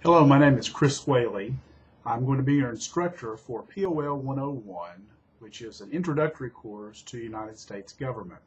Hello, my name is Chris Whaley. I'm going to be your instructor for POL 101, which is an introductory course to United States government.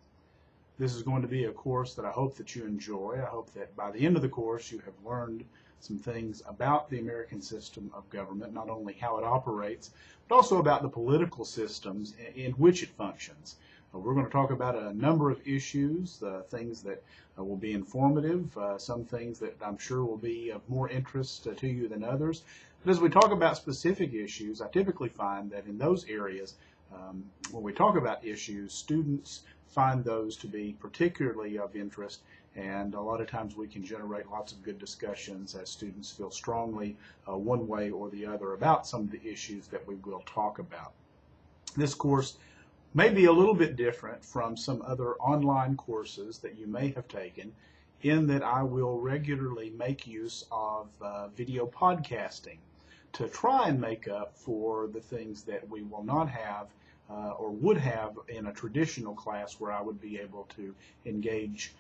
This is going to be a course that I hope that you enjoy. I hope that by the end of the course you have learned some things about the American system of government, not only how it operates, but also about the political systems in which it functions. We're going to talk about a number of issues, things that will be informative, some things that I'm sure will be of more interest to you than others. But as we talk about specific issues, I typically find that in those areas, when we talk about issues, students find those to be particularly of interest, and a lot of times we can generate lots of good discussions as students feel strongly one way or the other about some of the issues that we will talk about. This course may be a little bit different from some other online courses that you may have taken, in that I will regularly make use of video podcasting to try and make up for the things that we will not have or would have in a traditional class where I would be able to engage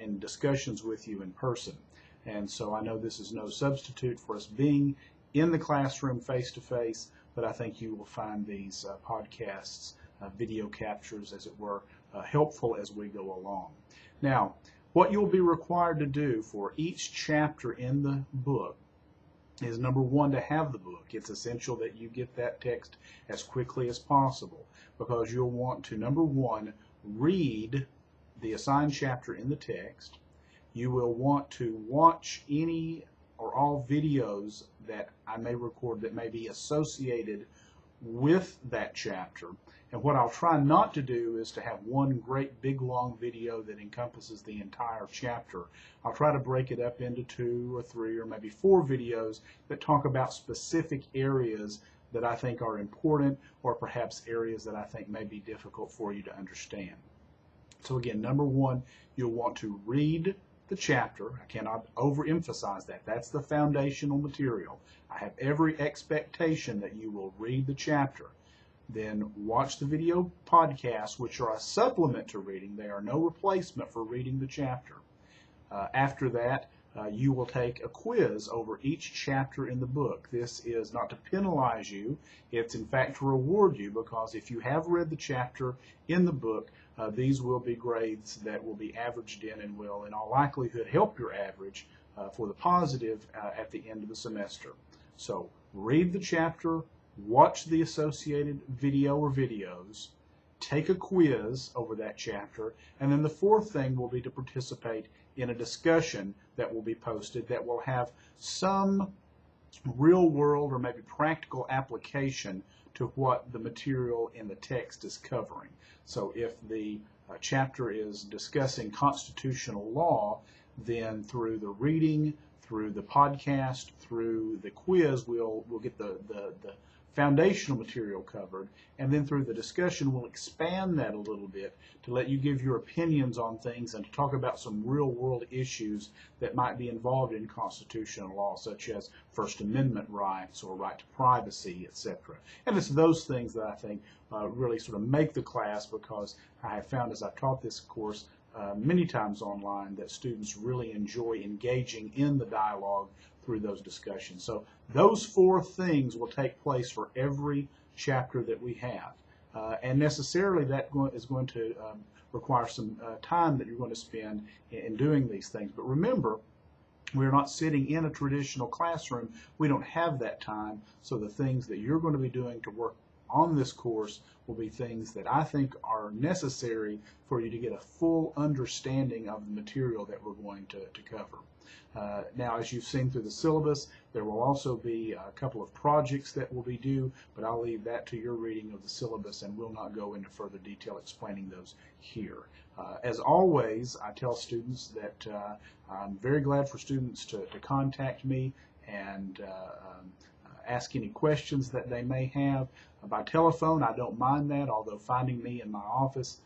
in discussions with you in person. And so I know this is no substitute for us being in the classroom face-to-face, but I think you will find these podcasts, video captures, as it were, helpful as we go along. Now, what you'll be required to do for each chapter in the book is, number one, to have the book. It's essential that you get that text as quickly as possible, because you'll want to, number one, read the assigned chapter in the text. You will want to watch any or all videos that I may record that may be associated with that chapter. And what I'll try not to do is to have one great big long video that encompasses the entire chapter. I'll try to break it up into 2 or 3 or maybe 4 videos that talk about specific areas that I think are important, or perhaps areas that I think may be difficult for you to understand. So again, number one, you'll want to read the chapter. I cannot overemphasize that. That's the foundational material. I have every expectation that you will read the chapter. Then watch the video podcasts, which are a supplement to reading. They are no replacement for reading the chapter. After that, you will take a quiz over each chapter in the book. This is not to penalize you. It's in fact to reward you, because if you have read the chapter in the book, these will be grades that will be averaged in and will in all likelihood help your average for the positive at the end of the semester. So read the chapter, watch the associated video or videos, take a quiz over that chapter, and then the fourth thing will be to participate in a discussion that will be posted that will have some real world or maybe practical application to what the material in the text is covering. So if the chapter is discussing constitutional law, then through the reading, through the podcast, through the quiz, we'll get the foundational material covered, and then through the discussion we'll expand that a little bit to let you give your opinions on things and to talk about some real world issues that might be involved in constitutional law, such as First Amendment rights or right to privacy, etc. And it's those things that I think really sort of make the class, because I have found as I've taught this course many times online that students really enjoy engaging in the dialogue through those discussions. So those 4 things will take place for every chapter that we have. And necessarily that is going to require some time that you're going to spend in doing these things. But remember, we're not sitting in a traditional classroom. We don't have that time. So the things that you're going to be doing to work on this course will be things that I think are necessary for you to get a full understanding of the material that we're going to cover. Now, as you've seen through the syllabus, there will also be a couple of projects that will be due, but I'll leave that to your reading of the syllabus and will not go into further detail explaining those here. As always, I tell students that I'm very glad for students to contact me and ask any questions that they may have. By telephone, I don't mind that, although finding me in my office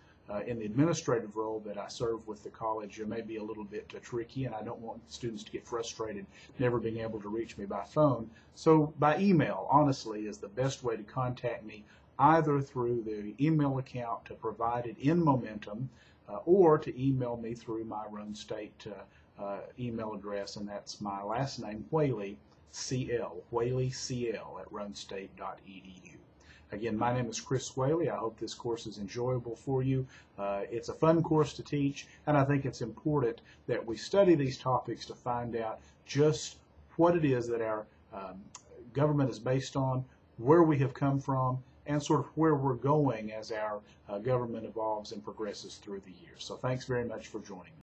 in the administrative role that I serve with the college may be a little bit tricky, and I don't want students to get frustrated never being able to reach me by phone. So by email, honestly, is the best way to contact me, either through the email account provided in Momentum or to email me through my Rhone State email address, and that's my last name, Whaley, CL, Whaley CL at runstate.edu. Again, my name is Chris Whaley. I hope this course is enjoyable for you. It's a fun course to teach, and I think it's important that we study these topics to find out just what it is that our government is based on, where we have come from, and sort of where we're going as our government evolves and progresses through the years. So thanks very much for joining me.